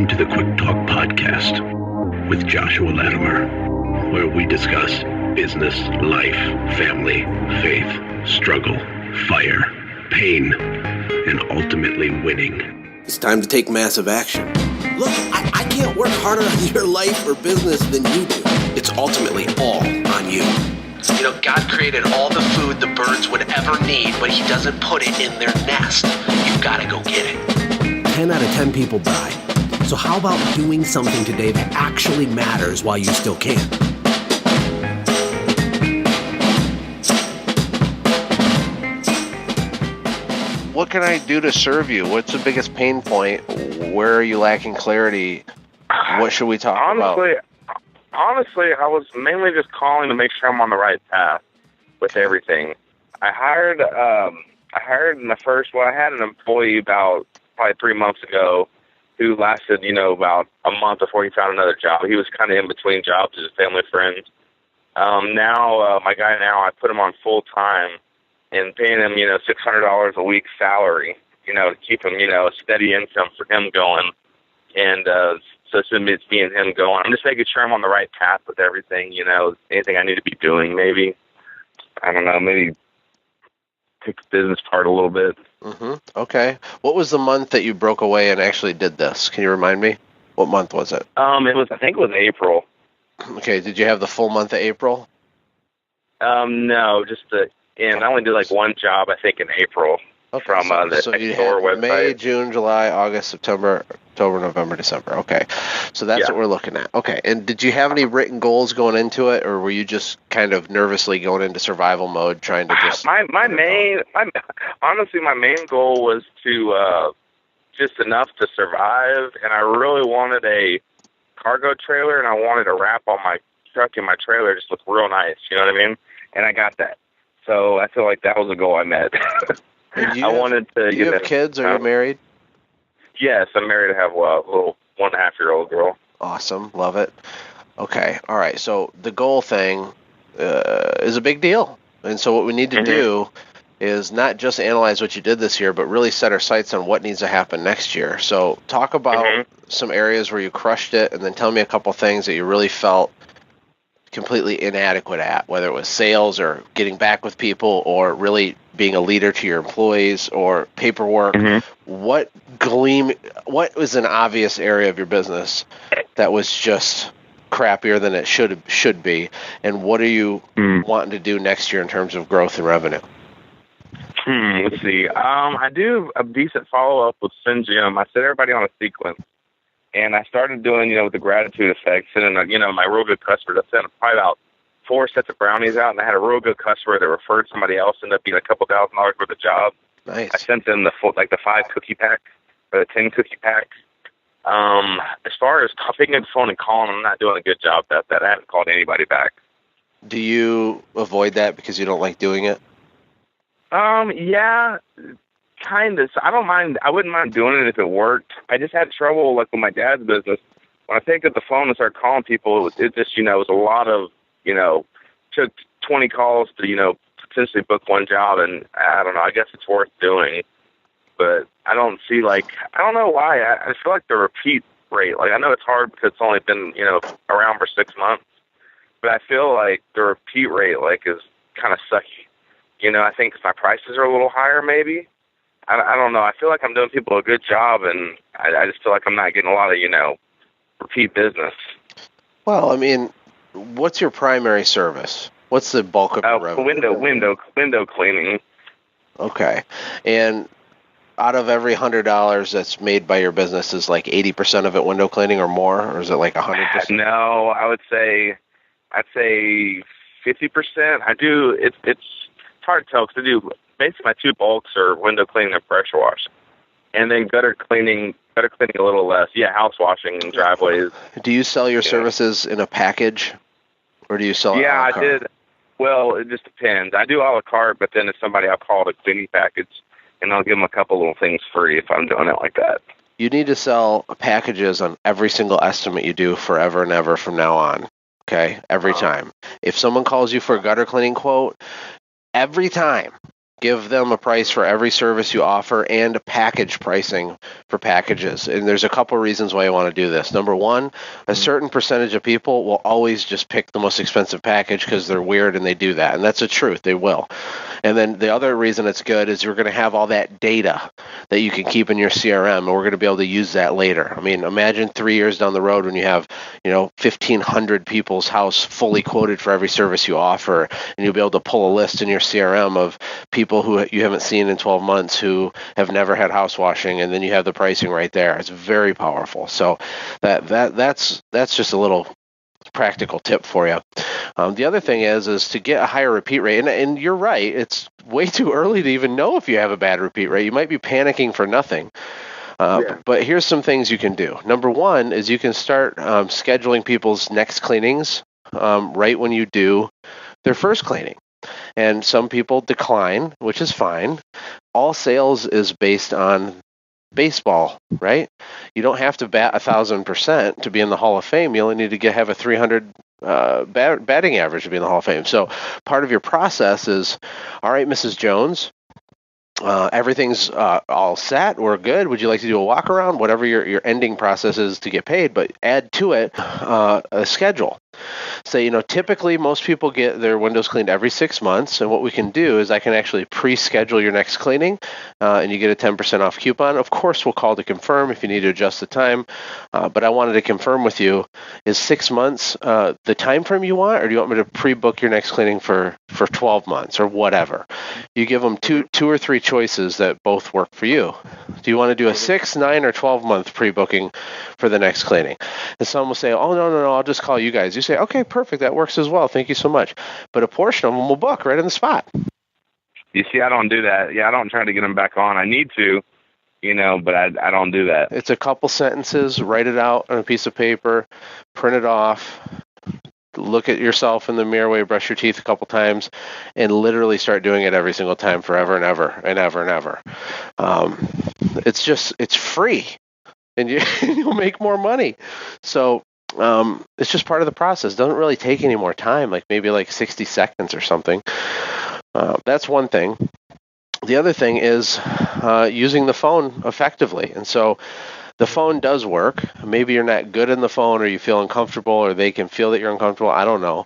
Welcome to the Quick Talk Podcast with Joshua Latimer, where we discuss business, life, family, faith, struggle, fire, pain, and ultimately winning. It's time to take massive action. Look, I can't work harder on your life or business than you do. It's ultimately all on you. You know, God created all the food the birds would ever need, but he doesn't put it in their nest. You've got to go get it. 10 out of 10 people die. So how about doing something today that actually matters while you still can? What can I do to serve you? What's the biggest pain point? Where are you lacking clarity? What should we talk about? Honestly, I was mainly just calling to make sure I'm on the right path with everything. I had an employee about probably 3 months ago who lasted, about a month before he found another job. He was kind of in between jobs as a family friend. My guy I put him on full time and paying him, $600 a week salary, to keep him, a steady income for him going. And, so it's me and him going. I'm just making sure I'm on the right path with everything, anything I need to be doing, maybe. I don't know, maybe take the business part a little bit. Mm-hmm. Okay. What was the month that you broke away and actually did this? Can you remind me? What month was it? I think it was April. Okay. Did you have the full month of April? No, and I only did like one job, I think, in April. Okay, from the so you store had website. May, June, July, August, September, October, November, December. Okay. So that's what we're looking at. Okay. And did you have any written goals going into it, or were you just kind of nervously going into survival mode trying to just... Honestly, my main goal was to just enough to survive, and I really wanted a cargo trailer, and I wanted to wrap on my truck and my trailer just look real nice, you know what I mean? And I got that. So I feel like that was a goal I met. Do you have kids? Are you married? Yes, I'm married. I have a little 1.5-year-old girl. Awesome. Love it. Okay. All right. So the goal thing is a big deal. And so what we need to do is not just analyze what you did this year, but really set our sights on what needs to happen next year. So talk about some areas where you crushed it, and then tell me a couple things that you really felt completely inadequate at, whether it was sales or getting back with people or really being a leader to your employees or paperwork. What was an obvious area of your business that was just crappier than it should be, and what are you wanting to do next year in terms of growth and revenue? Let's see. I do a decent follow-up with SynGym. I set everybody on a sequence. And I started doing, with the gratitude effect, sending, my real good customers. I sent probably about 4 sets of brownies out, and I had a real good customer that referred somebody else, ended up being a couple $1,000 worth of job. Nice. I sent them the 5 cookie pack or the 10 cookie pack. As far as picking up the phone and calling, I'm not doing a good job at that. I haven't called anybody back. Do you avoid that because you don't like doing it? Yeah. Kind of. I wouldn't mind doing it if it worked. I just had trouble, like with my dad's business. When I picked up the phone and started calling people, it was a lot of, took 20 calls to, potentially book one job. And I don't know, I guess it's worth doing. But I don't know why. I feel like the repeat rate, I know it's hard because it's only been, around for 6 months. But I feel like the repeat rate, is kind of sucky. I think my prices are a little higher maybe. I don't know. I feel like I'm doing people a good job, and I just feel like I'm not getting a lot of, repeat business. Well, I mean, what's your primary service? What's the bulk of your revenue? Window cleaning. Okay. And out of every $100 that's made by your business, is 80% of it window cleaning or more, or is it 100%? No, I'd say 50%. I do. It's hard to tell because I do. Basically, my 2 bulks are window cleaning and pressure washing, and then gutter cleaning a little less. Yeah, house washing and driveways. Do you sell your services in a package, or do you sell? Yeah, I did. Well, it just depends. I do a la carte, but then if somebody, I'll call it a cleaning package, and I'll give them a couple little things free if I'm doing it like that. You need to sell packages on every single estimate you do forever and ever from now on. Okay, every time. If someone calls you for a gutter cleaning quote, every time, Give them a price for every service you offer and a package pricing for packages. And there's a couple reasons why you want to do this. Number one, a certain percentage of people will always just pick the most expensive package because they're weird and they do that. And that's the truth. They will. And then the other reason it's good is you're going to have all that data that you can keep in your CRM, and we're going to be able to use that later. I mean, imagine 3 years down the road when you have, 1,500 people's house fully quoted for every service you offer, and you'll be able to pull a list in your CRM of people who you haven't seen in 12 months who have never had house washing, and then you have the pricing right there. It's very powerful. So that's just a little practical tip for you. The other thing is to get a higher repeat rate, and you're right, it's way too early to even know if you have a bad repeat rate. You might be panicking for nothing. But here's some things you can do. Number one is you can start scheduling people's next cleanings right when you do their first cleaning. And some people decline, which is fine. All sales is based on baseball, right? You don't have to bat 1,000% to be in the Hall of Fame. You only need to have a 300 batting average to be in the Hall of Fame. So part of your process is, all right, Mrs. Jones, everything's all set. We're good. Would you like to do a walk around? Whatever your ending process is to get paid, but add to it a schedule. Say, typically most people get their windows cleaned every 6 months, and what we can do is I can actually pre-schedule your next cleaning, and you get a 10% off coupon. Of course, we'll call to confirm if you need to adjust the time, but I wanted to confirm with you, is 6 months the time frame you want, or do you want me to pre-book your next cleaning for 12 months or whatever? You give them two or three choices that both work for you. Do you want to do a 6, 9, or 12-month pre-booking for the next cleaning? And some will say, oh, no, I'll just call you guys. You say, okay, perfect, that works as well. Thank you so much. But a portion of them will book right on the spot. You see, I don't do that. Yeah, I don't try to get them back on. I need to, but I don't do that. It's a couple sentences. Write it out on a piece of paper, print it off, look at yourself in the mirror while you brush your teeth a couple times, and literally start doing it every single time forever and ever and ever and ever. It's free, and you'll make more money. So it's just part of the process. It doesn't really take any more time, maybe 60 seconds or something. That's one thing. The other thing is using the phone effectively. And so the phone does work. Maybe you're not good in the phone, or you feel uncomfortable, or they can feel that you're uncomfortable. I don't know.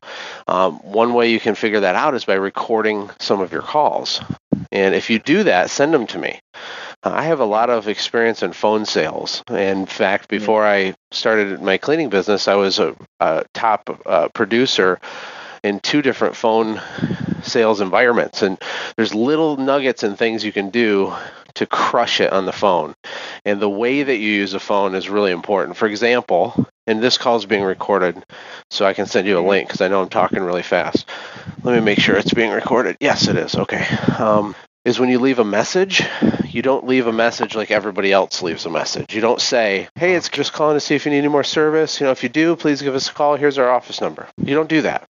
One way you can figure that out is by recording some of your calls. And if you do that, send them to me. I have a lot of experience in phone sales. In fact, before I started my cleaning business, I was a top producer in 2 different phone sales environments. And there's little nuggets and things you can do to crush it on the phone. And the way that you use a phone is really important. For example, and this call is being recorded, so I can send you a link because I know I'm talking really fast. Let me make sure it's being recorded. Yes, it is. Okay. Is when you leave a message, you don't leave a message like everybody else leaves a message. You don't say, hey, it's just calling to see if you need any more service. If you do, please give us a call. Here's our office number. You don't do that.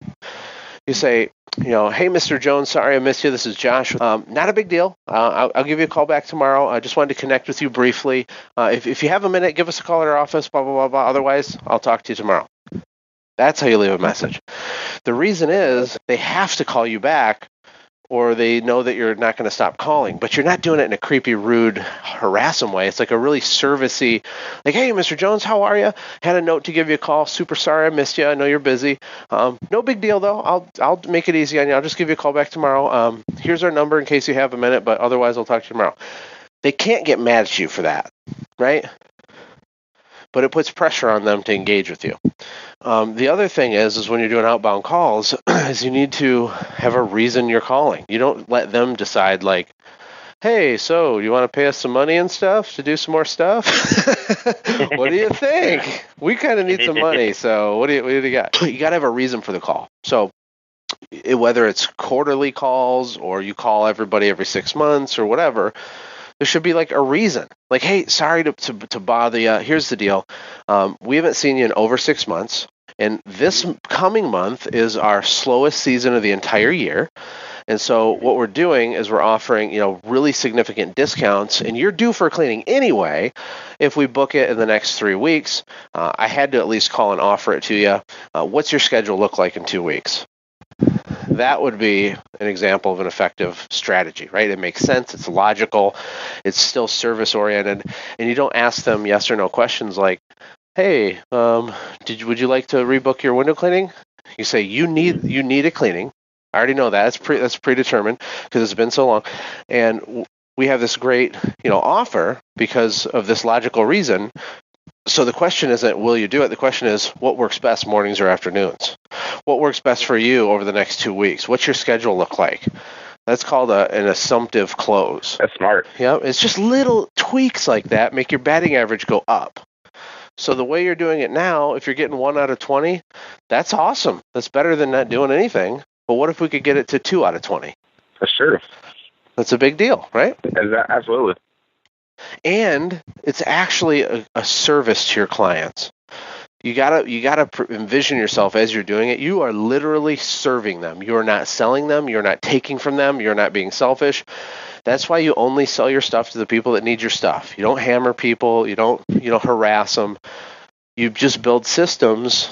You say, hey, Mr. Jones, sorry I missed you. This is Josh. Not a big deal. I'll give you a call back tomorrow. I just wanted to connect with you briefly. If you have a minute, give us a call at our office, blah, blah, blah, blah. Otherwise, I'll talk to you tomorrow. That's how you leave a message. The reason is they have to call you back, or they know that you're not going to stop calling. But you're not doing it in a creepy, rude, harass them way. It's like a really servicey, hey, Mr. Jones, how are you? Had a note to give you a call. Super sorry I missed you. I know you're busy. No big deal, though. I'll make it easy on you. I'll just give you a call back tomorrow. Here's our number in case you have a minute, but otherwise I'll talk to you tomorrow. They can't get mad at you for that, right? But it puts pressure on them to engage with you. The other thing is when you're doing outbound calls, is you need to have a reason you're calling. You don't let them decide hey, so you want to pay us some money and stuff to do some more stuff? What do you think? We kind of need some money, so what do you got? You got to have a reason for the call. So whether it's quarterly calls or you call everybody every 6 months or whatever, there should be a reason. Hey, sorry to bother you. Here's the deal. We haven't seen you in over 6 months. And this coming month is our slowest season of the entire year. And so what we're doing is we're offering, really significant discounts. And you're due for cleaning anyway. If we book it in the next 3 weeks, I had to at least call and offer it to you. What's your schedule look like in 2 weeks? that would be an example of an effective strategy, right? It makes sense. It's logical. It's still service oriented. And you don't ask them yes or no questions like, hey, would you like to rebook your window cleaning? You say, you need a cleaning. I already know that. That's predetermined because it's been so long. And we have this great, offer because of this logical reason. So the question isn't, will you do it? The question is, what works best, mornings or afternoons? What works best for you over the next 2 weeks? What's your schedule look like? That's called an assumptive close. That's smart. Yeah, it's just little tweaks like that make your batting average go up. So the way you're doing it now, if you're getting 1 out of 20, that's awesome. That's better than not doing anything. But what if we could get it to 2 out of 20? That's true. That's a big deal, right? Absolutely. And it's actually a service to your clients. You gotta envision yourself as you're doing it. You are literally serving them. You are not selling them. You're not taking from them. You're not being selfish. That's why you only sell your stuff to the people that need your stuff. You don't hammer people. You don't harass them. You just build systems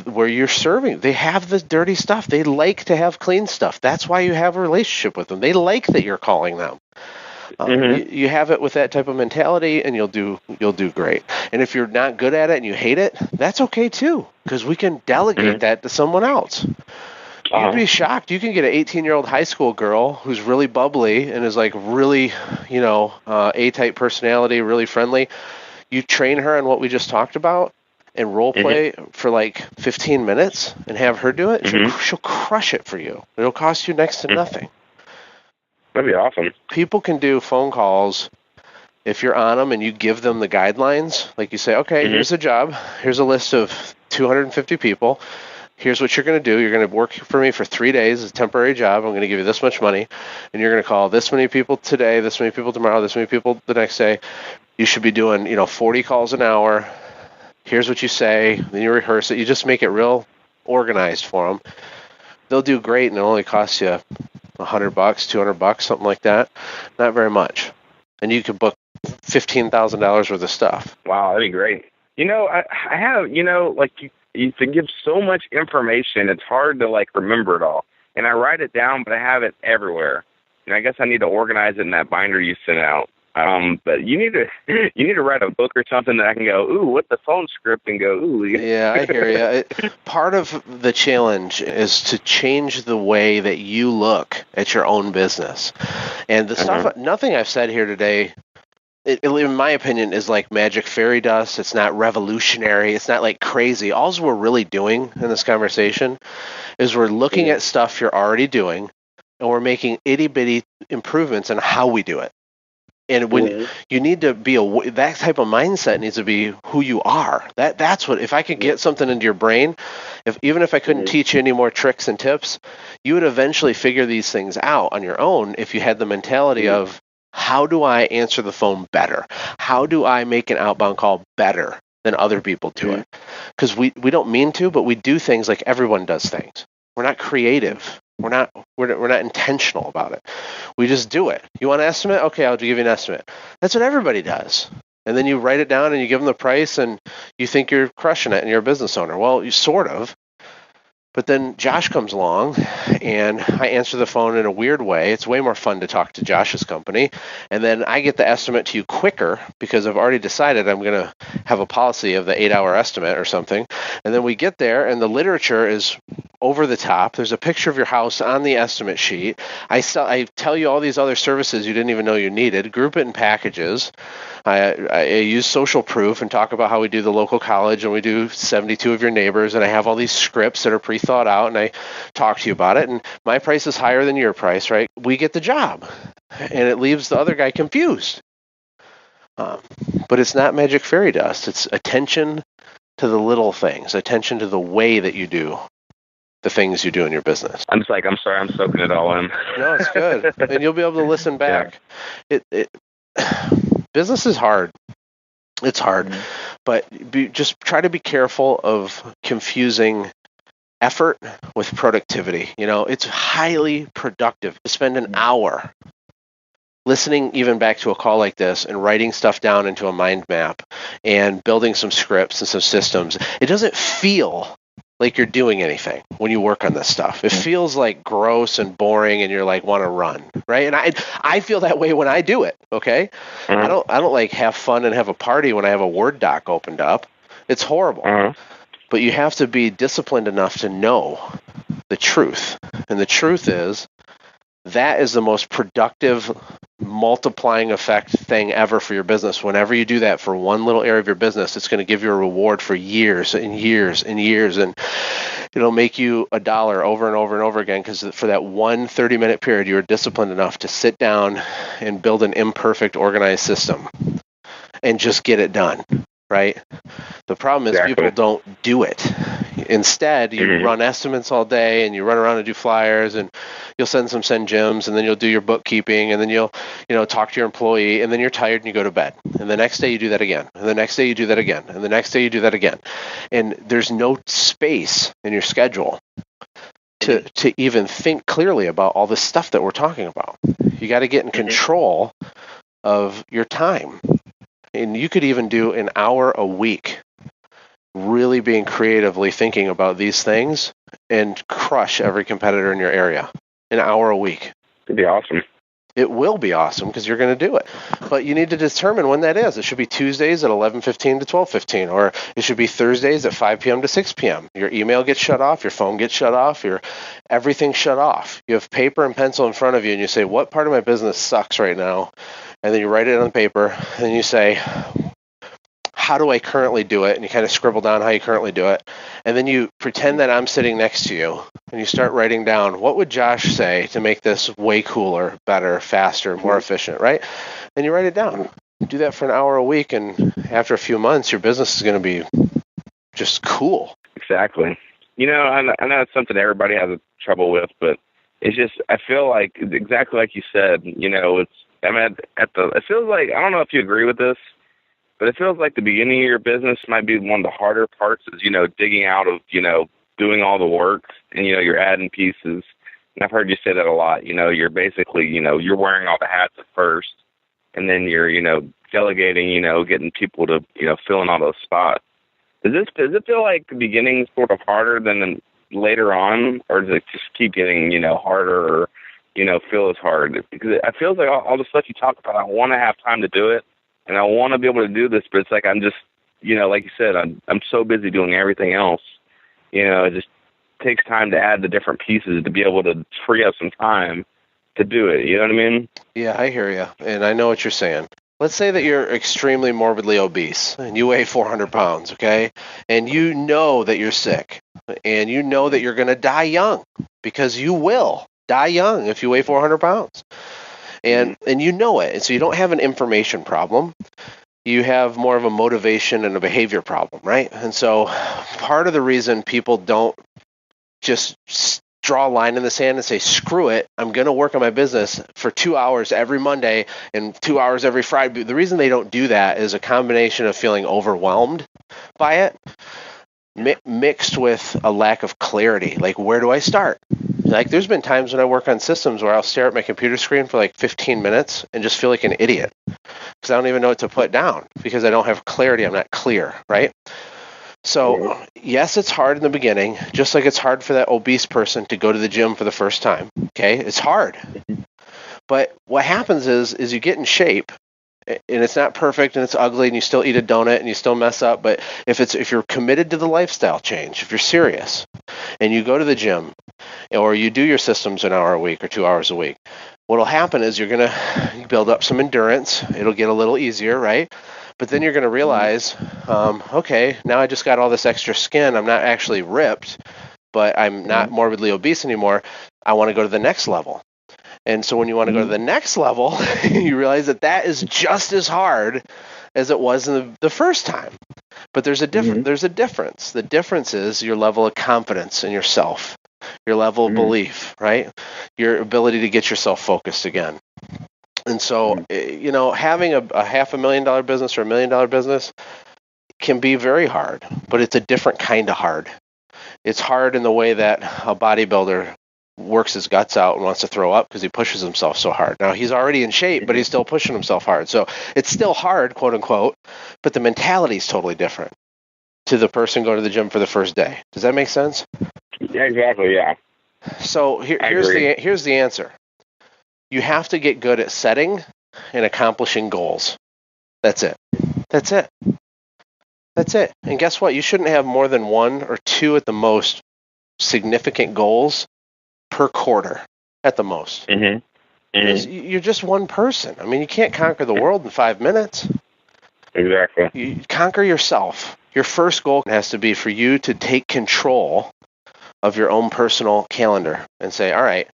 where you're serving. They have the dirty stuff. They like to have clean stuff. That's why you have a relationship with them. They like that you're calling them. You have it with that type of mentality, and you'll do great. And if you're not good at it and you hate it, that's okay too, because we can delegate that to someone else. You'd be shocked. You can get an 18-year-old high school girl who's really bubbly and is like really, A-type personality, really friendly. You train her on what we just talked about and role play for like 15 minutes and have her do it. She'll crush it for you. It'll cost you next to nothing. That'd be awesome. People can do phone calls if you're on them and you give them the guidelines. Like you say, okay, here's a job. Here's a list of 250 people. Here's what you're going to do. You're going to work for me for 3 days. It's a temporary job. I'm going to give you this much money. And you're going to call this many people today, this many people tomorrow, this many people the next day. You should be doing, 40 calls an hour. Here's what you say. Then you rehearse it. You just make it real organized for them. They'll do great, and it only costs you $100, $200, something like that. Not very much. And you could book $15,000 worth of stuff. Wow, that'd be great. I have, you to give so much information, it's hard to remember it all. And I write it down, but I have it everywhere. I guess I need to organize it in that binder you sent out. But you need to write a book or something that I can go, ooh, what's the phone script, and go, ooh. Yeah, I hear you. Part of the challenge is to change the way that you look at your own business. And the stuff, nothing I've said here today, in my opinion, is like magic fairy dust. It's not revolutionary. It's not like crazy. All we're really doing in this conversation is we're looking at stuff you're already doing, and we're making itty-bitty improvements in how we do it. And when you need to be that type of mindset needs to be who you are. That's what, if I could get something into your brain, even if I couldn't teach you any more tricks and tips, you would eventually figure these things out on your own if you had the mentality of, how do I answer the phone better? How do I make an outbound call better than other people do it? Because we don't mean to, but we do things like everyone does things. We're not creative. We're not intentional about it. We just do it. You want an estimate? Okay, I'll give you an estimate. That's what everybody does. And then you write it down and you give them the price and you think you're crushing it and you're a business owner. Well, you sort of. But then Josh comes along and I answer the phone in a weird way. It's way more fun to talk to Josh's company. And then I get the estimate to you quicker because I've already decided I'm going to have a policy of the 8-hour estimate or something. And then we get there and the literature is over the top. There's a picture of your house on the estimate sheet. I tell you all these other services you didn't even know you needed. Group it in packages. I use social proof and talk about how we do the local college and we do 72 of your neighbors, and I have all these scripts that are pre-thought out, and I talk to you about it, and my price is higher than your price, right? We get the job, and it leaves the other guy confused. But it's not magic fairy dust. It's attention to the little things, attention to the way that you do the things you do in your business. I'm sorry, I'm soaking it all in. No, it's good. And you'll be able to listen back. Yeah. Business is hard. It's hard. But just try to be careful of confusing effort with productivity. It's highly productive to spend an hour listening even back to a call like this and writing stuff down into a mind map and building some scripts and some systems. It doesn't feel like you're doing anything when you work on this stuff. It feels like gross and boring, and you're like want to run, right? And I feel that way when I do it. Okay, I don't like have fun and have a party when I have a Word doc opened up. It's horrible. But you have to be disciplined enough to know the truth, and the truth is that is the most productive multiplying effect thing ever for your business. Whenever you do that for one little area of your business, it's going to give you a reward for years and years and years, and it'll make you $1 over and over and over again, because for that one 30-minute period, you were disciplined enough to sit down and build an imperfect, organized system and just get it done, right? The problem is people don't do it. Instead, you run estimates all day, and you run around and do flyers, and you'll send gyms, and then you'll do your bookkeeping, and then you'll talk to your employee, and then you're tired and you go to bed. And the next day you do that again, and the next day you do that again, and the next day you do that again. And there's no space in your schedule to even think clearly about all this stuff that we're talking about. You got to get in control of your time. And you could even do an hour a week really being creatively thinking about these things and crush every competitor in your area. An hour a week. It'd be awesome. It will be awesome because you're going to do it. But you need to determine when that is. It should be Tuesdays at 11:15 to 12:15, or it should be Thursdays at 5 p.m. to 6 p.m. Your email gets shut off, your phone gets shut off, your everything shut off. You have paper and pencil in front of you, and you say, what part of my business sucks right now? And then you write it on paper, and you say, how do I currently do it? And you kind of scribble down how you currently do it. And then you pretend that I'm sitting next to you, and you start writing down, what would Josh say to make this way cooler, better, faster, more efficient, right? And you write it down. Do that for an hour a week, and after a few months, your business is going to be just cool. Exactly. I know it's something everybody has trouble with, but it's just, I feel like, exactly like you said, it feels like, I don't know if you agree with this, but it feels like the beginning of your business might be one of the harder parts is, digging out of, doing all the work, and, you're adding pieces. And I've heard you say that a lot. You're basically, you're wearing all the hats at first, and then you're, delegating, getting people to, fill in all those spots. Does it feel like the beginning is sort of harder than later on, or does it just keep getting, harder, or, feel as hard? Because it feels like all the stuff you talk about, I want to have time to do it. And I want to be able to do this, but it's like I'm just, like you said, I'm so busy doing everything else. It just takes time to add the different pieces to be able to free up some time to do it. You know what I mean? Yeah, I hear you, and I know what you're saying. Let's say that you're extremely morbidly obese, and you weigh 400 pounds, okay? And you know that you're sick, and you know that you're going to die young, because you will die young if you weigh 400 pounds. And you know it. And so you don't have an information problem. You have more of a motivation and a behavior problem, right? And so part of the reason people don't just draw a line in the sand and say, screw it, I'm going to work on my business for 2 hours every Monday and 2 hours every Friday. The reason they don't do that is a combination of feeling overwhelmed by it, mixed with a lack of clarity. Like, where do I start? Like, there's been times when I work on systems where I'll stare at my computer screen for like 15 minutes and just feel like an idiot because I don't even know what to put down because I don't have clarity. I'm not clear, right? So, yes, it's hard in the beginning, just like it's hard for that obese person to go to the gym for the first time, okay? It's hard. But what happens is you get in shape, and it's not perfect, and it's ugly, and you still eat a donut, and you still mess up. But if you're committed to the lifestyle change, if you're serious, and you go to the gym, or you do your systems an hour a week or 2 hours a week, what'll happen is you're going to build up some endurance. It'll get a little easier, right? But then you're going to realize, okay, now I just got all this extra skin. I'm not actually ripped, but I'm not morbidly obese anymore. I want to go to the next level. And so when you want to go to the next level, you realize that is just as hard as it was in the first time. But there's a difference. The difference is your level of confidence in yourself, your level of belief, right? Your ability to get yourself focused again. And so, having a $500,000 business or $1 million business can be very hard, but it's a different kind of hard. It's hard in the way that a bodybuilder works his guts out and wants to throw up because he pushes himself so hard. Now, he's already in shape, but he's still pushing himself hard. So it's still hard, quote unquote, but the mentality is totally different. to the person going to the gym for the first day. Does that make sense? Yeah, exactly. Yeah. So here's the answer. You have to get good at setting and accomplishing goals. That's it. That's it. That's it. And guess what? You shouldn't have more than 1 or 2 at the most significant goals per quarter at the most. Mm-hmm. Because you're just one person. I mean, you can't conquer the world in 5 minutes. Exactly. You conquer yourself. Your first goal has to be for you to take control of your own personal calendar and say, all right,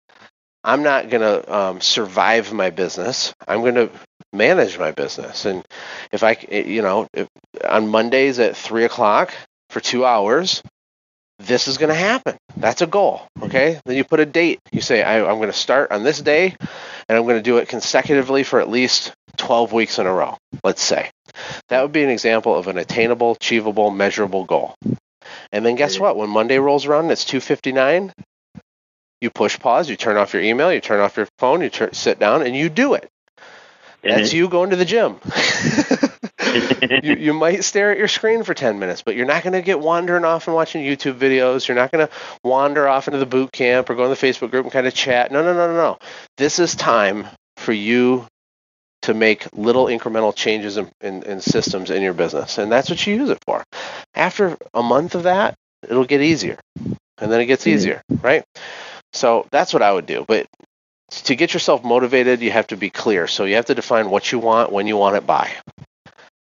I'm not going to survive my business. I'm going to manage my business. And if on Mondays at 3 o'clock for 2 hours, this is going to happen. That's a goal. Okay. Then you put a date. You say, I'm going to start on this day and I'm going to do it consecutively for at least 12 weeks in a row. Let's say that would be an example of an attainable, achievable, measurable goal. And then guess what? When Monday rolls around and it's 2:59, you push pause, you turn off your email, you turn off your phone, you sit down, and you do it. That's you going to the gym. You might stare at your screen for 10 minutes, but you're not going to get wandering off and watching YouTube videos. You're not going to wander off into the boot camp or go in the Facebook group and kind of chat. No. This is time for you to make little incremental changes in systems in your business, and that's what you use it for. After a month of that, it'll get easier, and then it gets easier, right? So that's what I would do. But to get yourself motivated, you have to be clear. So you have to define what you want, when you want it by.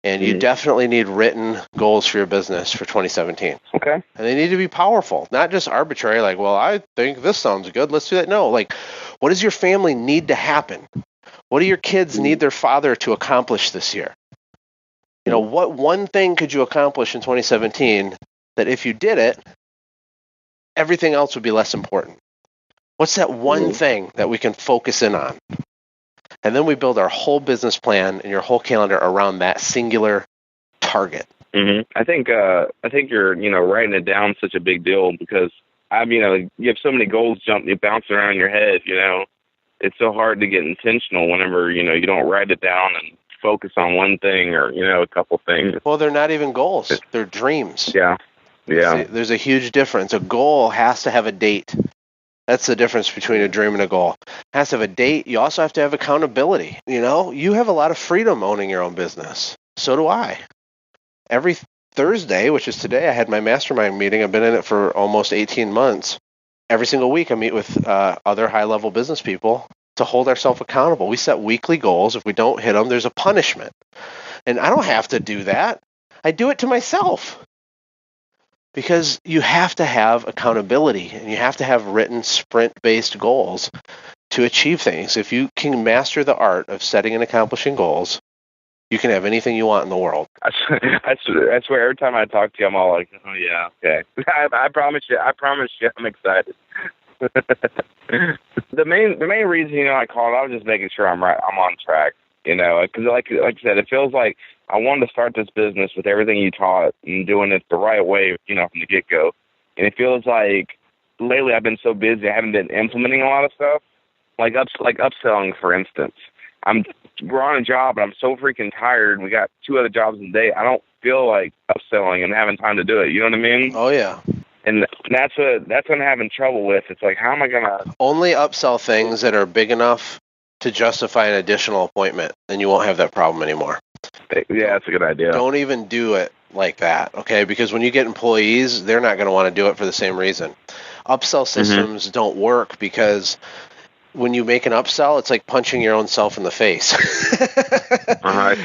And you definitely need written goals for your business for 2017. Okay. And they need to be powerful, not just arbitrary, like, well, I think this sounds good, let's do that. No, like, what does your family need to happen? What do your kids need their father to accomplish this year? You know, what one thing could you accomplish in 2017 that if you did it, everything else would be less important? What's that one thing that we can focus in on? And then we build our whole business plan and your whole calendar around that singular target. Mm-hmm. I think you're writing it down such a big deal because you have so many goals bouncing around in your head. It's so hard to get intentional whenever you don't write it down and focus on one thing or a couple things. Well, they're not even goals; they're dreams. Yeah. See, there's a huge difference. A goal has to have a date. That's the difference between a dream and a goal. It has to have a date. You also have to have accountability. You have a lot of freedom owning your own business. So do I. Every Thursday, which is today, I had my mastermind meeting. I've been in it for almost 18 months. Every single week, I meet with other high-level business people to hold ourselves accountable. We set weekly goals. If we don't hit them, there's a punishment. And I don't have to do that. I do it to myself. Because you have to have accountability and you have to have written sprint-based goals to achieve things. If you can master the art of setting and accomplishing goals, you can have anything you want in the world. I swear, every time I talk to you, I'm all like, oh, yeah, okay. I promise you, I'm excited. The main reason, I called, I was just making sure I'm on track, because like I said, it feels like I wanted to start this business with everything you taught and doing it the right way, from the get-go. And it feels like lately I've been so busy, I haven't been implementing a lot of stuff, like upselling, for instance. We're on a job, and I'm so freaking tired. We got 2 other jobs a day. I don't feel like upselling and having time to do it. You know what I mean? Oh, yeah. And that's what I'm having trouble with. It's like, how am I going to... Only upsell things that are big enough to justify an additional appointment, and you won't have that problem anymore. Yeah, that's a good idea. Don't even do it like that, okay? Because when you get employees, they're not going to want to do it for the same reason. Upsell systems don't work because when you make an upsell, it's like punching your own self in the face.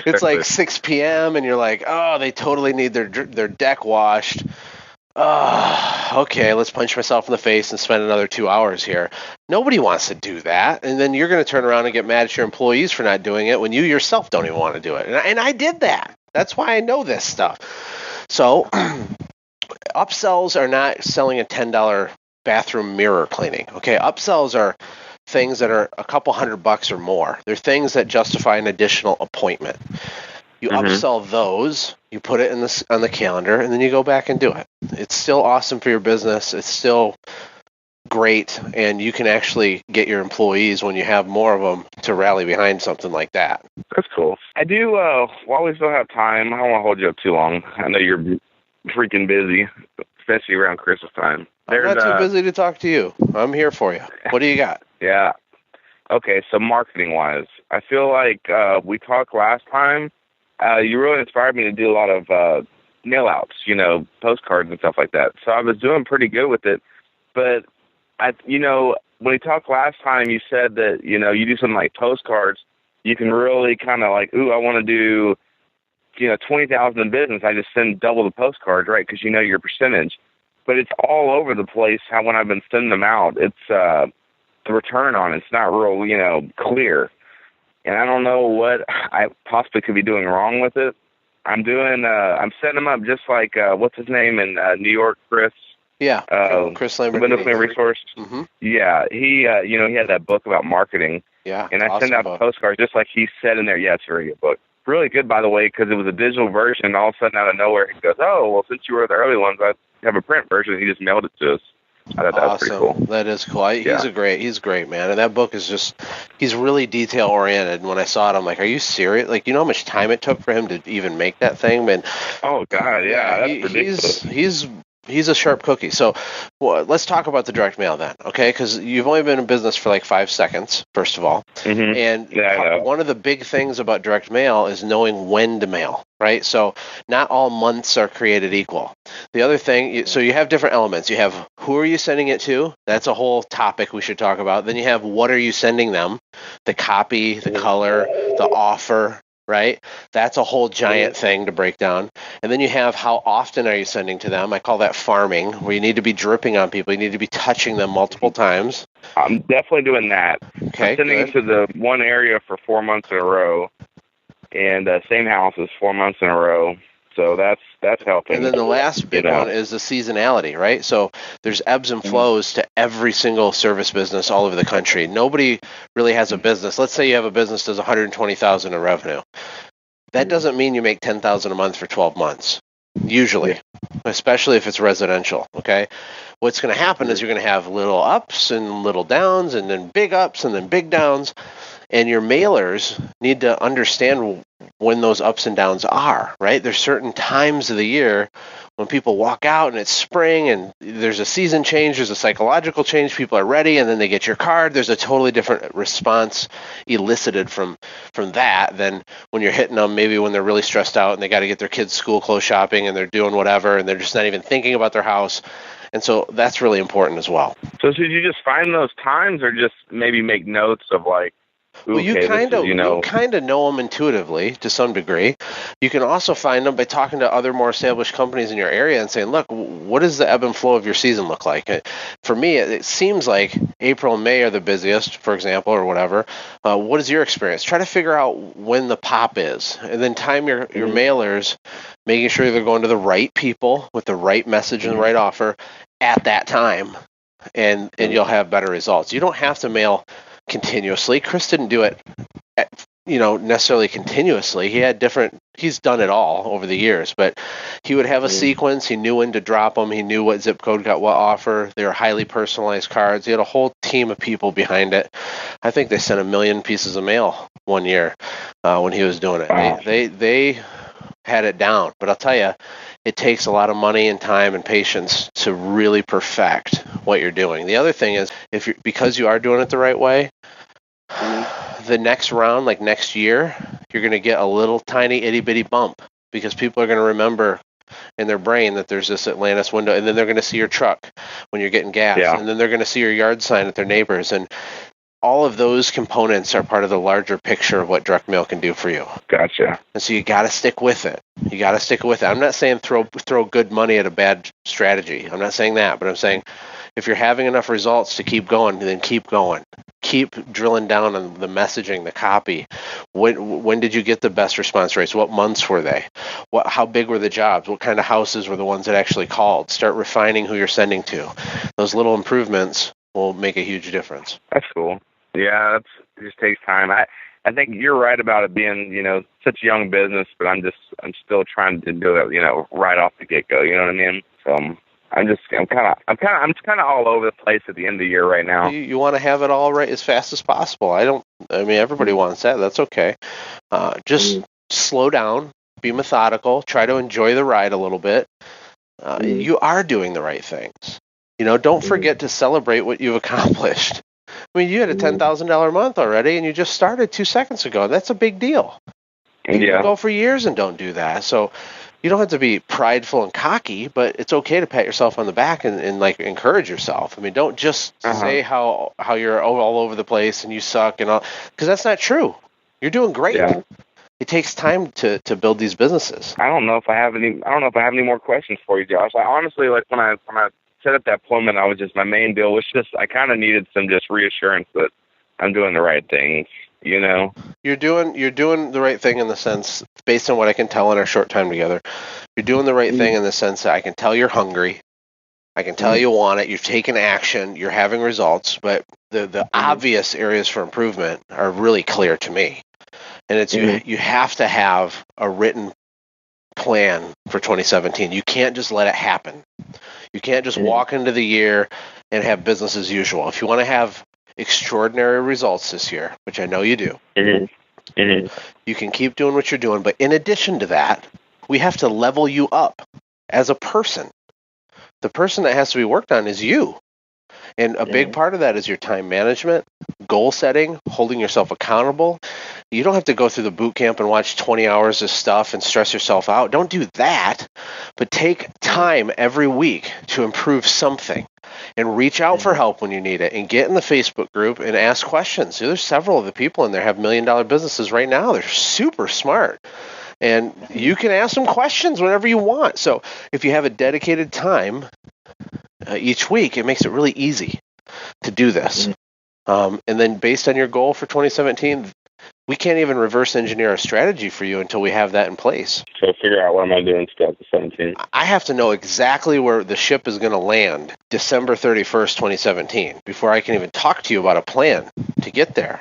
It's like 6 p.m. and you're like, oh, they totally need their deck washed. Oh, okay, let's punch myself in the face and spend another 2 hours here. Nobody wants to do that. And then you're going to turn around and get mad at your employees for not doing it when you yourself don't even want to do it. And I did that. That's why I know this stuff. So upsells are not selling a $10 bathroom mirror cleaning. Okay, upsells are things that are a couple $100 or more. They're things that justify an additional appointment. You upsell those, you put it on the calendar, and then you go back and do it. It's still awesome for your business. It's still great, and you can actually get your employees, when you have more of them, to rally behind something like that. That's cool. I do, while we still have time, I don't want to hold you up too long. I know you're freaking busy, especially around Christmas time. I'm not too busy to talk to you. I'm here for you. What do you got? Yeah. Okay, so marketing-wise, I feel like we talked last time. You really inspired me to do a lot of mail-outs, postcards and stuff like that. So I was doing pretty good with it. But, when we talked last time, you said that, you do something like postcards, you can really kind of like, I want to do, 20,000 in business. I just send double the postcards, right, because you know your percentage. But it's all over the place how when I've been sending them out, it's the return on it's not real, clear. And I don't know what I possibly could be doing wrong with it. I'm setting them up just like, what's his name in New York, Chris? Yeah, Chris Lamborghini. Resource. Mm-hmm. Yeah, he had that book about marketing. Yeah, and I send out the postcards just like he said in there. Yeah, it's a very good book. Really good, by the way, because it was a digital version. And all of a sudden, out of nowhere, he goes, "Oh, well, since you were the early ones, I have a print version." He just mailed it to us. I thought that was pretty cool. That is cool. He's great, man. And that book is he's really detail oriented. And when I saw it, I'm like, are you serious? Like, you know how much time it took for him to even make that thing? Man. Oh God, yeah, that's ridiculous. He's a sharp cookie. So let's talk about the direct mail then, okay? Because you've only been in business for like 5 seconds, first of all. Mm-hmm. And one of the big things about direct mail is knowing when to mail, right? So not all months are created equal. The other thing, so you have different elements. You have who are you sending it to? That's a whole topic we should talk about. Then you have what are you sending them? The copy, the color, the offer, right? That's a whole giant thing to break down. And then you have how often are you sending to them? I call that farming, where you need to be dripping on people. You need to be touching them multiple times. I'm definitely doing that. Okay, I'm sending it to the one area for 4 months in a row, and same houses 4 months in a row. So that's helping. And then the last big one is the seasonality, right? So there's ebbs and flows to every single service business all over the country. Nobody really has a business. Let's say you have a business that does $120,000 in revenue. That doesn't mean you make $10,000 a month for 12 months, usually, especially if it's residential, okay? What's going to happen is you're going to have little ups and little downs and then big ups and then big downs. And your mailers need to understand when those ups and downs are, right? There's certain times of the year when people walk out and it's spring and there's a season change, there's a psychological change, people are ready, and then they get your card. There's a totally different response elicited from that than when you're hitting them maybe when they're really stressed out and they got to get their kids' school clothes shopping and they're doing whatever and they're just not even thinking about their house. And so that's really important as well. So should you just find those times or just maybe make notes of like, well, you kind of know them intuitively to some degree. You can also find them by talking to other more established companies in your area and saying, look, what does the ebb and flow of your season look like? For me, it seems like April and May are the busiest, for example, or whatever. What is your experience? Try to figure out when the pop is, and then time your mailers, making sure they're going to the right people with the right message and the right offer at that time, and you'll have better results. You don't have to mail continuously. Chris didn't do it, necessarily continuously. He's done it all over the years, but he would have a sequence. He knew when to drop them. He knew what zip code got what offer. They were highly personalized cards. He had a whole team of people behind it. I think they sent 1 million pieces of mail one year when he was doing it. Wow. They had it down, but I'll tell you, it takes a lot of money and time and patience to really perfect what you're doing. The other thing is, because you are doing it the right way, the next round, like next year, you're going to get a little tiny itty bitty bump because people are going to remember in their brain that there's this Atlantis window, and then they're going to see your truck when you're getting gas, and then they're going to see your yard sign at their neighbors, and all of those components are part of the larger picture of what direct mail can do for you. Gotcha. And so you got to stick with it. I'm not saying throw good money at a bad strategy. I'm not saying that, but I'm saying if you're having enough results to keep going, then keep going. Keep drilling down on the messaging, the copy. When did you get the best response rates? What months were they? How big were the jobs? What kind of houses were the ones that actually called? Start refining who you're sending to. Those little improvements will make a huge difference. That's cool. Yeah, it just takes time. I think you're right about it being, such a young business, but I'm still trying to do it, right off the get-go. You know what I mean? So I'm kind of all over the place at the end of the year right now. You want to have it all right as fast as possible. Everybody wants that. That's okay. Just slow down, be methodical, try to enjoy the ride a little bit. you are doing the right things. Don't forget to celebrate what you've accomplished. I mean, you had a $10,000 month already, and you just started 2 seconds ago. That's a big deal. People go for years and don't do that. So you don't have to be prideful and cocky, but it's okay to pat yourself on the back and like encourage yourself. I mean, don't just say how you're all over the place and you suck and all, because that's not true. You're doing great. Yeah. It takes time to build these businesses. I don't know if I have any more questions for you, Josh. I honestly, like when I set up that appointment, my main deal was just I kind of needed some just reassurance that I'm doing the right things. You're doing the right thing in the sense, based on what I can tell in our short time together, you're doing the right thing in the sense that I can tell you're hungry, I can tell you want it, you've taken action, you're having results, but the obvious areas for improvement are really clear to me. And it's you have to have a written plan for 2017. You can't just let it happen. You can't just walk into the year and have business as usual. If you want to have extraordinary results this year, which I know you do, you can keep doing what you're doing. But in addition to that, we have to level you up as a person. The person that has to be worked on is you. And a big part of that is your time management, goal setting, holding yourself accountable. You don't have to go through the boot camp and watch 20 hours of stuff and stress yourself out. Don't do that, but take time every week to improve something and reach out for help when you need it and get in the Facebook group and ask questions. There's several of the people in there have $1 million businesses right now. They're super smart. And you can ask them questions whenever you want. So if you have a dedicated time each week, it makes it really easy to do this. And then based on your goal for 2017, we can't even reverse engineer a strategy for you until we have that in place. So figure out what am I doing in 2017. I have to know exactly where the ship is going to land December 31st, 2017, before I can even talk to you about a plan to get there.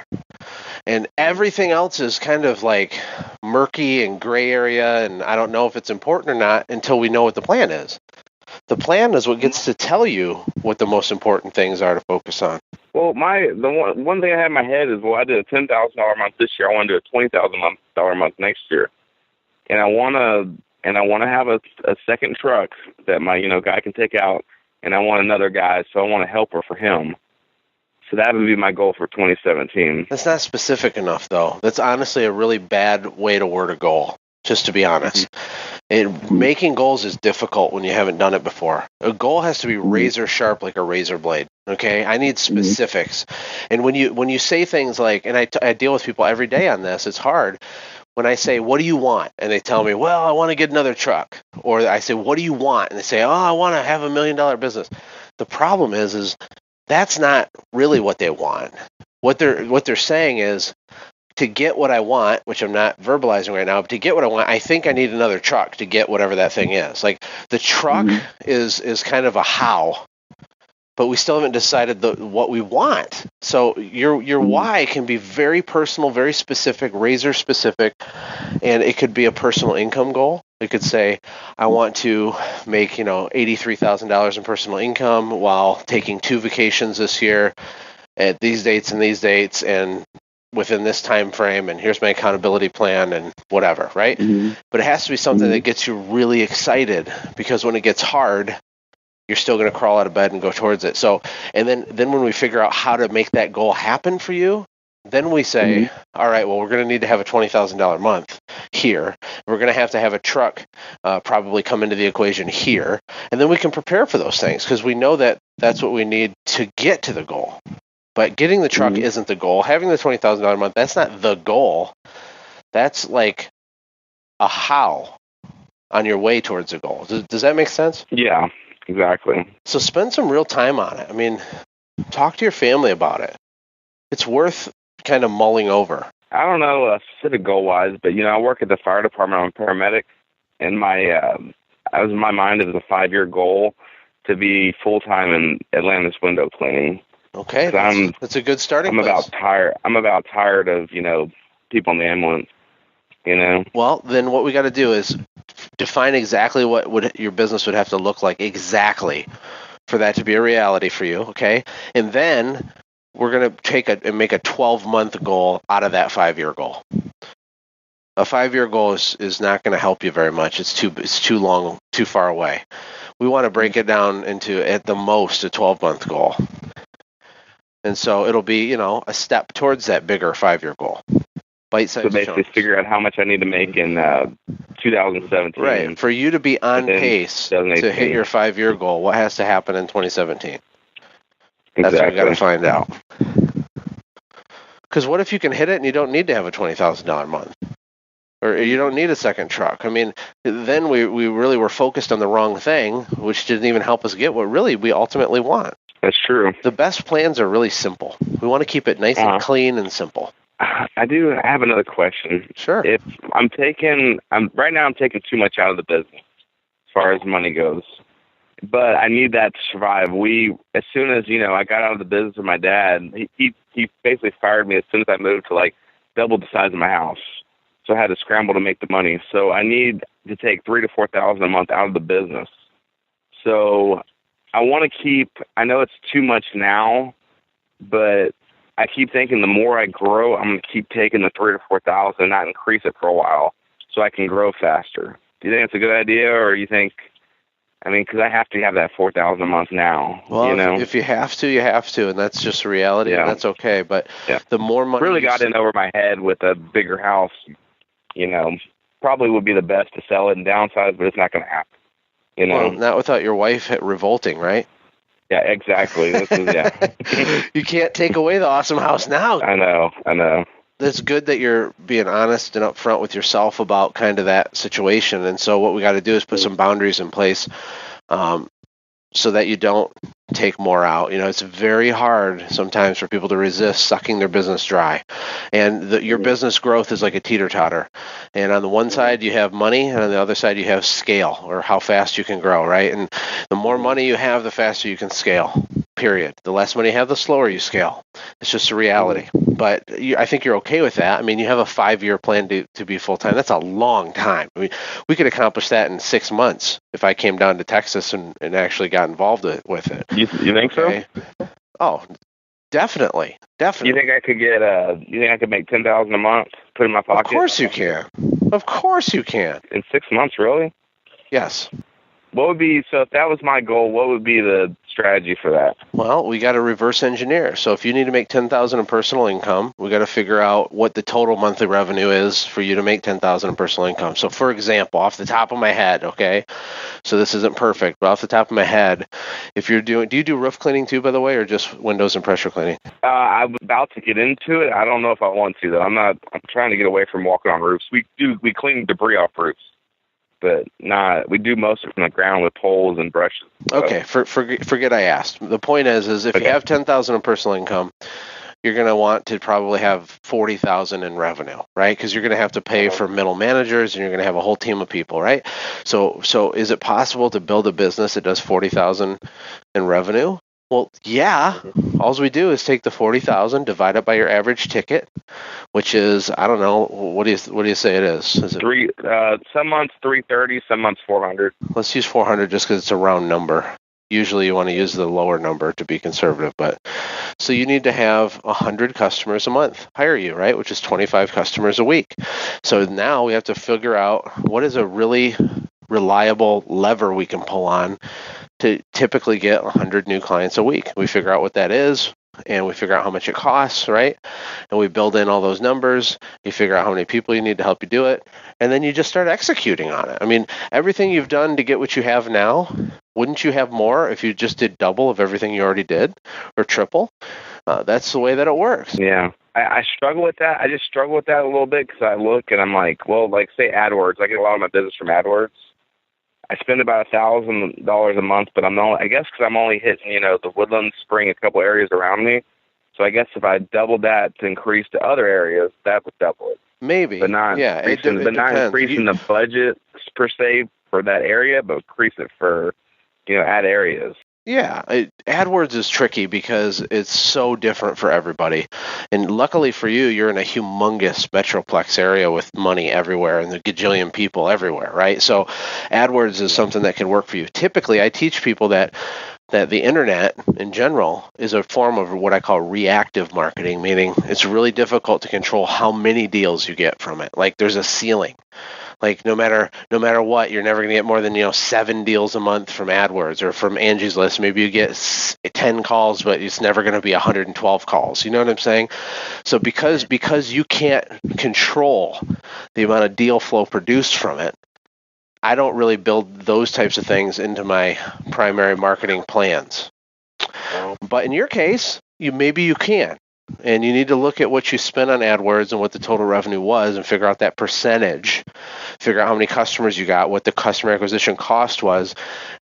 And everything else is kind of like murky and gray area, and I don't know if it's important or not until we know what the plan is. The plan is what gets to tell you what the most important things are to focus on. Well, the one thing I had in my head is, I did a $10,000 month this year. I want to do a $20,000 month next year, and I want to have a second truck that my guy can take out, and I want another guy, so I want a helper for him. So that would be my goal for 2017. That's not specific enough, though. That's honestly a really bad way to word a goal, just to be honest. Making goals is difficult when you haven't done it before. A goal has to be razor sharp like a razor blade, okay? I need specifics. And when you say things like, and I deal with people every day on this, it's hard. When I say, what do you want? And they tell me, well, I want to get another truck. Or I say, what do you want? And they say, I want to have $1 million business. The problem is that's not really what they want. What they're saying is, to get what I want, which I'm not verbalizing right now, but to get what I want, I think I need another truck to get whatever that thing is. Like the truck is kind of a how, but we still haven't decided what we want. So your why can be very personal, very specific, razor specific, and it could be a personal income goal. It could say, I want to make $83,000 in personal income while taking 2 vacations this year at these dates and these dates, and within this time frame, and here's my accountability plan and whatever, right? But it has to be something that gets you really excited, because when it gets hard, you're still going to crawl out of bed and go towards it. So, and then when we figure out how to make that goal happen for you, then we say, all right, well, we're going to need to have a $20,000 month here. We're going to have a truck probably come into the equation here. And then we can prepare for those things, because we know that that's what we need to get to the goal. But getting the truck isn't the goal. Having the $20,000 a month, that's not the goal. That's like a how on your way towards a goal. Does that make sense? Yeah, exactly. So spend some real time on it. I mean, talk to your family about it. It's worth kind of mulling over. I don't know specific goal-wise, but, I work at the fire department. I'm a paramedic, and my mind is a 5-year goal to be full-time in Atlantis window cleaning. Okay, that's a good starting place. I'm about tired of, people in the ambulance, Well, then what we got to do is define exactly what your business would have to look like exactly for that to be a reality for you, okay? And then we're going to make a 12-month goal out of that 5-year goal. A 5-year goal is not going to help you very much. It's too long, too far away. We want to break it down into, at the most, a 12-month goal. And so it'll be, a step towards that bigger 5-year goal. Bite-sized So basically chunks. figure out how much I need to make in 2017. Right. For you to be on pace to hit your 5-year goal, what has to happen in 2017? That's what we got to find out. Because what if you can hit it and you don't need to have a $20,000 a month? Or you don't need a second truck. I mean, then we really were focused on the wrong thing, which didn't even help us get what really we ultimately want. That's true. The best plans are really simple. We want to keep it nice and clean and simple. I have another question. Sure. If right now I'm taking too much out of the business as far as money goes, but I need that to survive. As soon as, I got out of the business with my dad, he basically fired me as soon as I moved to like double the size of my house. So I had to scramble to make the money. So I need to take $3,000 to $4,000 a month out of the business. So I want to keep, I know it's too much now, but I keep thinking the more I grow, I'm going to keep taking the $3,000 to $4,000 and not increase it for a while so I can grow faster. Do you think it's a good idea, or you think, because I have to have that $4,000 a month now. Well, if you have to, you have to, and that's just a reality, and that's okay. But the more money really got in over my head with a bigger house, probably would be the best to sell it and downsize, but it's not going to happen. Well, not without your wife revolting, right? Yeah, exactly. You can't take away the awesome house now. I know. It's good that you're being honest and upfront with yourself about kind of that situation. And so what we got to do is put some boundaries in place so that you don't take more out. It's very hard sometimes for people to resist sucking their business dry. And your business growth is like a teeter-totter. And on the one side, you have money, and on the other side, you have scale, or how fast you can grow, right? And the more money you have, the faster you can scale, period. The less money you have, the slower you scale. It's just a reality. But I think you're okay with that. You have a 5-year plan to be full-time. That's a long time. We could accomplish that in 6 months if I came down to Texas and actually got involved with it. You think so? Oh, definitely. You think I could get? You think I could make $10,000 a month? Put in my pocket? Of course you can. Of course you can. In 6 months, really? Yes. What would be, so if that was my goal, what would be the strategy for that? Well, we got to reverse engineer. So if you need to make $10,000 in personal income, we got to figure out what the total monthly revenue is for you to make $10,000 in personal income. So for example, off the top of my head, okay, so this isn't perfect, but off the top of my head, if you're do you do roof cleaning too, by the way, or just windows and pressure cleaning? I'm about to get into it. I don't know if I want to though. I'm trying to get away from walking on roofs. We clean debris off roofs, but we do most of it from the ground with poles and brushes. Okay, forget I asked. The point is if you have $10,000 in personal income, you're going to want to probably have $40,000 in revenue, right? Because you're going to have to pay for middle managers, and you're going to have a whole team of people, right? So is it possible to build a business that does $40,000 in revenue? Well, yeah. All we do is take the $40,000, divide it by your average ticket, which is, I don't know, what do you say it is? Is it some months $330, some months $400. Let's use $400 just because it's a round number. Usually you want to use the lower number to be conservative, but so you need to have 100 customers a month hire you, right? Which is 25 customers a week. So now we have to figure out what is a really reliable lever we can pull on to typically get 100 new clients a week. We figure out what that is, and we figure out how much it costs, right? And we build in all those numbers. You figure out how many people you need to help you do it, and then you just start executing on it. Everything you've done to get what you have now, wouldn't you have more if you just did double of everything you already did, or triple? That's the way that it works. Yeah. I struggle with that. I just struggle with that a little bit because I look and I'm like, well, like say AdWords. I get a lot of my business from AdWords. I spend about $1,000 a month, but I guess because I'm only hitting, the Woodland, Spring, a couple areas around me. So I guess if I doubled that to increase to other areas, that would double it. Maybe. But not increasing the budget per se for that area, but increase it for, ad areas. Yeah, AdWords is tricky because it's so different for everybody. And luckily for you, you're in a humongous metroplex area with money everywhere and the gajillion people everywhere, right? So AdWords is something that can work for you. Typically, I teach people that the internet in general is a form of what I call reactive marketing, meaning it's really difficult to control how many deals you get from it. Like there's a ceiling. Like no matter what, you're never going to get more than 7 deals a month from AdWords or from Angie's List. Maybe you get 10 calls, but it's never going to be 112 calls. You know what I'm saying? So because you can't control the amount of deal flow produced from it, I don't really build those types of things into my primary marketing plans. But in your case, maybe you can. And you need to look at what you spent on AdWords and what the total revenue was and figure out that percentage, figure out how many customers you got, what the customer acquisition cost was,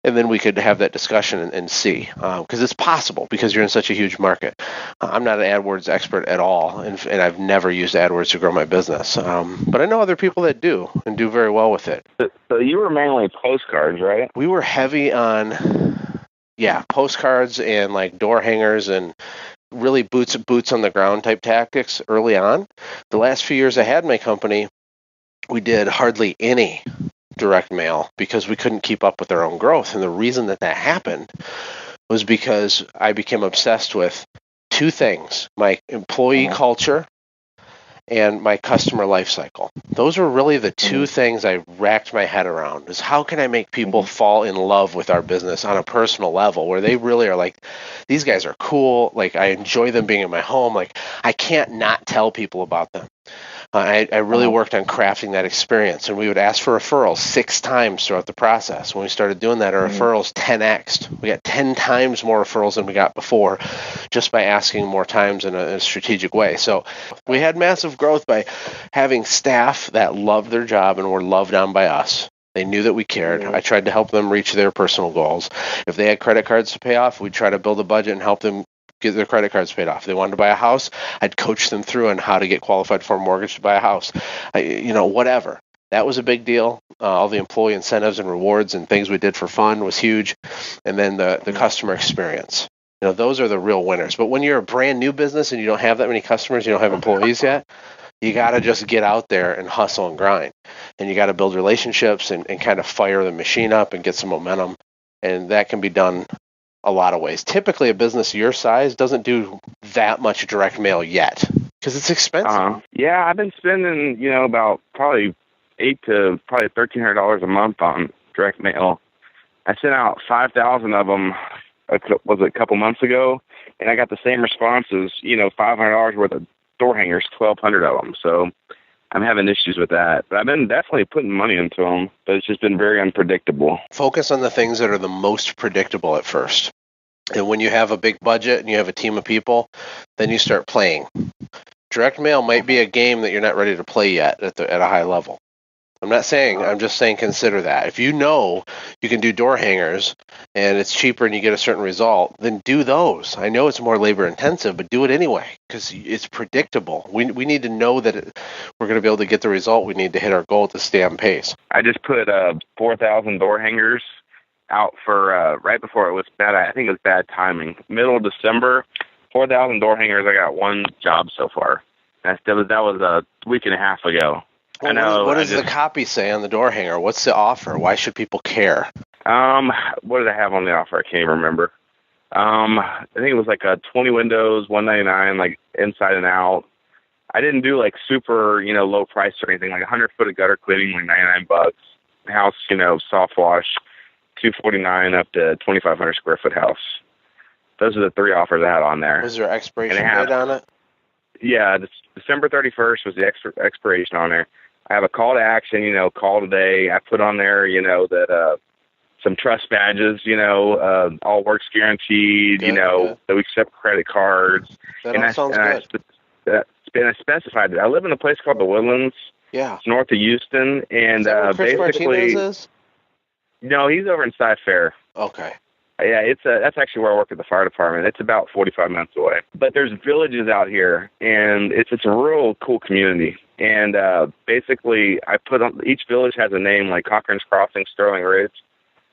and then we could have that discussion and see. Because it's possible because you're in such a huge market. I'm not an AdWords expert at all, and I've never used AdWords to grow my business. But I know other people that do and do very well with it. So you were mainly postcards, right? We were heavy on, postcards and like door hangers and really boots on the ground type tactics early on. The last few years I had my company, we did hardly any direct mail because we couldn't keep up with our own growth. And the reason that happened was because I became obsessed with two things: my employee culture and my customer life cycle. Those were really the two things I racked my head around, is how can I make people fall in love with our business on a personal level where they really are like, these guys are cool. Like I enjoy them being in my home. Like I can't not tell people about them. I really worked on crafting that experience, and we would ask for referrals 6 times throughout the process. When we started doing that, our referrals 10x'd. We got 10 times more referrals than we got before just by asking more times in a strategic way. So we had massive growth by having staff that loved their job and were loved on by us. They knew that we cared. I tried to help them reach their personal goals. If they had credit cards to pay off, we'd try to build a budget and help them get their credit cards paid off. If they wanted to buy a house, I'd coach them through on how to get qualified for a mortgage to buy a house. Whatever. That was a big deal. All the employee incentives and rewards and things we did for fun was huge. And then the customer experience. Those are the real winners. But when you're a brand new business and you don't have that many customers, you don't have employees yet, you got to just get out there and hustle and grind. And you got to build relationships and kind of fire the machine up and get some momentum. And that can be done a lot of ways. Typically, a business your size doesn't do that much direct mail yet because it's expensive. Yeah, I've been spending, about probably $800 to probably $1,300 a month on direct mail. I sent out 5,000 of them. Was it a couple months ago? And I got the same responses. $500 worth of door hangers, 1,200 of them. So I'm having issues with that. But I've been definitely putting money into them, but it's just been very unpredictable. Focus on the things that are the most predictable at first. And when you have a big budget and you have a team of people, then you start playing. Direct mail might be a game that you're not ready to play yet at a high level. I'm just saying consider that. If you can do door hangers and it's cheaper and you get a certain result, then do those. I know it's more labor intensive, but do it anyway because it's predictable. We need to know that we're going to be able to get the result we need to hit our goal to stay on pace. I just put 4,000 door hangers out for right before it was bad. I think it was bad timing. Middle of December, 4,000 door hangers. I got one job so far. That was a week and a half ago. Well, I know. What does the copy say on the door hanger? What's the offer? Why should people care? What did I have on the offer? I can't even remember. I think it was like 20 windows, $199, like inside and out. I didn't do like super, low price or anything. Like 100 foot of gutter cleaning, like $99. House, soft wash, $249 up to 2,500 square foot house. Those are the 3 offers I had on there. Was there expiration date on it? Yeah, December 31st was the expiration on there. I have a call to action, call today. I put on there, that some trust badges, all works guaranteed, good. That we accept credit cards. That sounds good. I specified it. I live in a place called The Woodlands. Yeah. It's north of Houston. And is that where Chris basically, Martinez is? No, he's over in Cy-Fair. Okay. Yeah, that's actually where I work at the fire department. It's about 45 minutes away. But there's villages out here, and it's a real cool community. And basically, I put on each village has a name, like Cochran's Crossing, Sterling Ridge.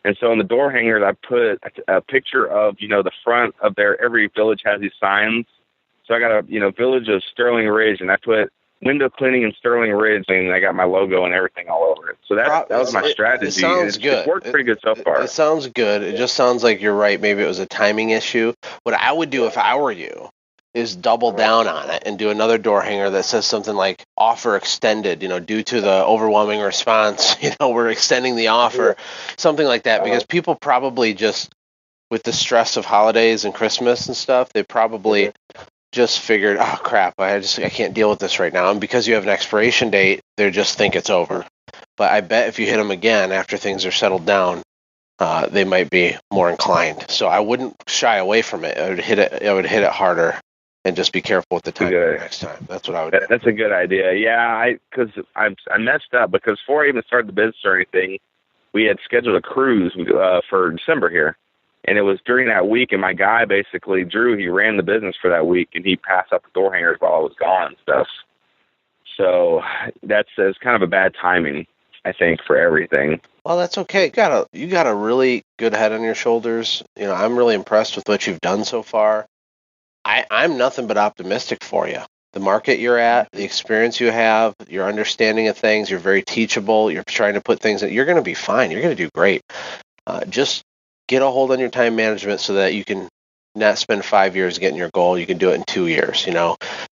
And so in the door hangers, I put a picture of the front of every village has these signs. So I got a village of Sterling Ridge, and I put window cleaning in Sterling Ridge, and I got my logo and everything all over it. So that was my strategy. It sounds good. It's worked pretty good so far. It sounds good. It just sounds like you're right. Maybe it was a timing issue. What I would do if I were you is double down on it and do another door hanger that says something like offer extended, due to the overwhelming response, we're extending the offer, something like that, because people probably just, with the stress of holidays and Christmas and stuff, they probably just figured, oh crap, I can't deal with this right now. And because you have an expiration date, they just think it's over. But I bet if you hit them again after things are settled down, they might be more inclined. So I wouldn't shy away from it. I would hit it harder and just be careful with the timing next time. That's what I would do. That's a good idea. Yeah, because I messed up because before I even started the business or anything, we had scheduled a cruise for December here. And it was during that week, and my guy basically, Drew, he ran the business for that week, and he passed out the door hangers while I was gone and stuff. So that's kind of a bad timing, I think, for everything. Well, that's okay. You got a really good head on your shoulders. I'm really impressed with what you've done so far. I'm nothing but optimistic for you. The market you're at, the experience you have, your understanding of things, you're very teachable. You're trying to put things that you're going to be fine. You're going to do great. Just get a hold on your time management so that you can not spend 5 years getting your goal. You can do it in 2 years.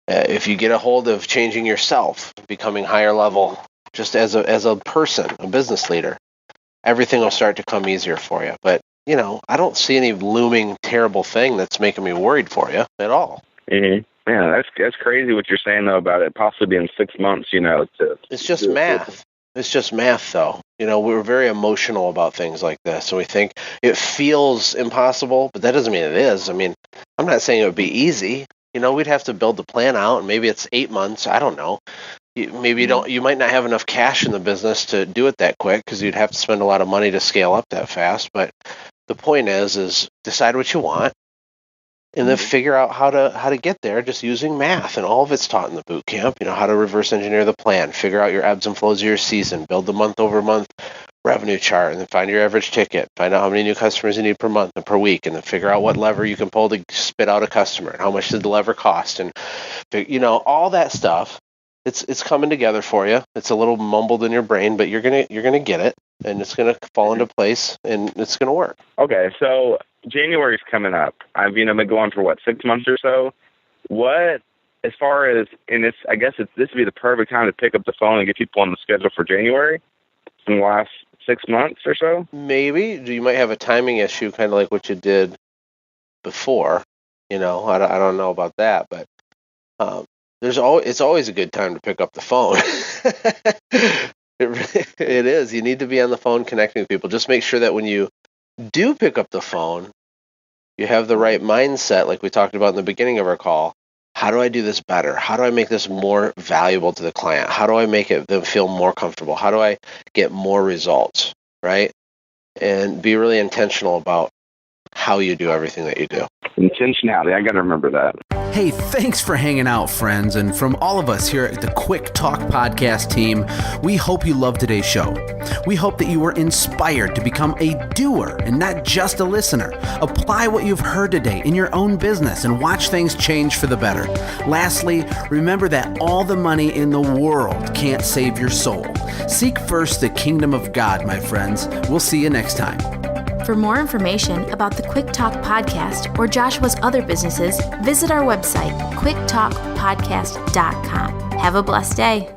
If you get a hold of changing yourself, becoming higher level, just as a person, a business leader, everything will start to come easier for you. But I don't see any looming terrible thing that's making me worried for you at all. Mm-hmm. Yeah, that's crazy what you're saying though about it possibly being 6 months. It's just math. It's just math, though. We're very emotional about things like this, so we think it feels impossible, but that doesn't mean it is. I mean, I'm not saying it would be easy. We'd have to build the plan out, and maybe it's 8 months. I don't know. Maybe you might not have enough cash in the business to do it that quick because you'd have to spend a lot of money to scale up that fast. But the point is decide what you want, and then figure out how to get there just using math. And all of it's taught in the boot camp, how to reverse engineer the plan, figure out your ebbs and flows of your season, build the month-over-month revenue chart, and then find your average ticket, find out how many new customers you need per month and per week, and then figure out what lever you can pull to spit out a customer, and how much did the lever cost, and all that stuff. It's coming together for you. It's a little mumbled in your brain, but you're gonna get it, and it's gonna fall into place, and it's gonna work. Okay, so January's coming up. I've been going for 6 months or so. What, as far as, and it's, I guess this would be the perfect time to pick up the phone and get people on the schedule for January in the last 6 months or so. Maybe you might have a timing issue, kind of like what you did before. I don't know about that, but it's always a good time to pick up the phone. It is. You need to be on the phone connecting with people. Just make sure that when you do pick up the phone, you have the right mindset, like we talked about in the beginning of our call. How do I do this better? How do I make this more valuable to the client? How do I make them feel more comfortable? How do I get more results, right? And be really intentional about how you do everything that you do. Intentionality. I got to remember that. Hey, thanks for hanging out, friends. And from all of us here at the Quick Talk Podcast team, we hope you loved today's show. We hope that you were inspired to become a doer and not just a listener. Apply what you've heard today in your own business and watch things change for the better. Lastly, remember that all the money in the world can't save your soul. Seek first the kingdom of God, my friends. We'll see you next time. For more information about the Quick Talk Podcast or Joshua's other businesses, visit our website, quicktalkpodcast.com. Have a blessed day.